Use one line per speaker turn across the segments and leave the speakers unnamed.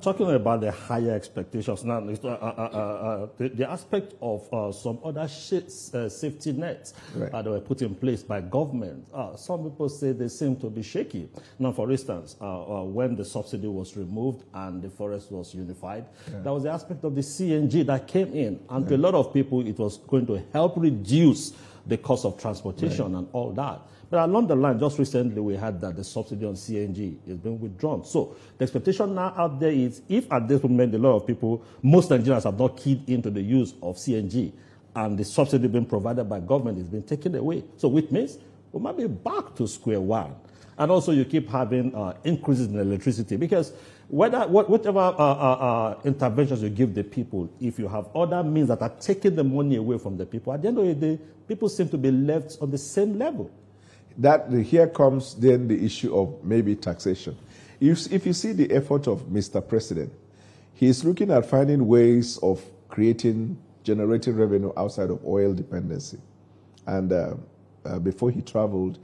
Talking about the higher expectations now, the aspect of some other safety nets that were put in place by government, some people say they seem to be shaky. Now, for instance, when the subsidy was removed and the forest was unified, there was the aspect of the CNG that came in, and to a lot of people, it was going to help reduce the cost of transportation and all that. But along the line, just recently, we had that the subsidy on CNG is being withdrawn. So the expectation now out there is, if at this moment a lot of people, most Nigerians have not keyed into the use of CNG, and the subsidy being provided by government is being taken away. So which means we might be back to square one. And also you keep having increases in electricity, because whatever interventions you give the people, if you have other means that are taking the money away from the people, at the end of the day, people seem to be left on the same level.
Here comes then the issue of maybe taxation. If you see the effort of Mr. President, he's looking at finding ways of generating revenue outside of oil dependency. And before he traveled,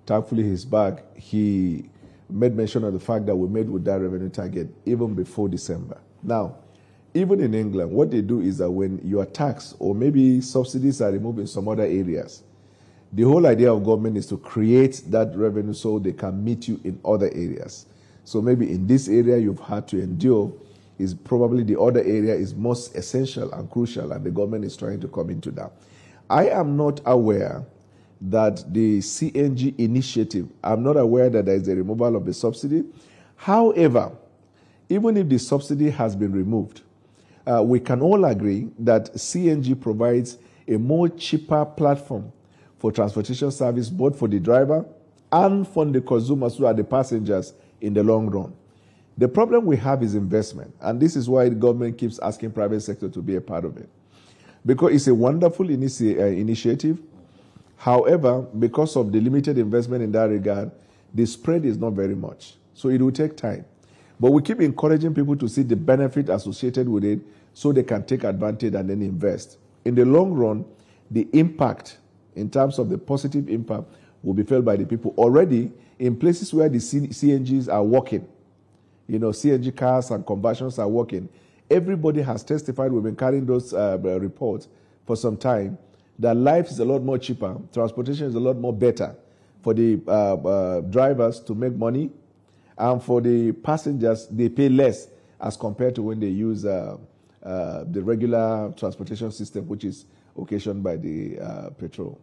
thankfully he's back, he made mention of the fact that we made with that revenue target even before December. Now, even in England, what they do is that when you are taxed or maybe subsidies are removed in some other areas, the whole idea of government is to create that revenue so they can meet you in other areas. So maybe in this area you've had to endure, is probably the other area is most essential and crucial, and the government is trying to come into that. I am not aware that the CNG initiative, I'm not aware that there is a removal of the subsidy. However, even if the subsidy has been removed, we can all agree that CNG provides a more cheaper platform for transportation service, both for the driver and for the consumers who are the passengers in the long run. The problem we have is investment, and this is why the government keeps asking private sector to be a part of it. Because it's a wonderful initiative. However, because of the limited investment in that regard, the spread is not very much. So it will take time. But we keep encouraging people to see the benefit associated with it so they can take advantage and then invest. In the long run, the impact in terms of the positive impact will be felt by the people already in places where the CNGs are working. You know, CNG cars and conversions are working. Everybody has testified, we've been carrying those reports for some time, that life is a lot more cheaper, transportation is a lot more better for the drivers to make money, and for the passengers, they pay less as compared to when they use the regular transportation system, which is occasioned by the petrol.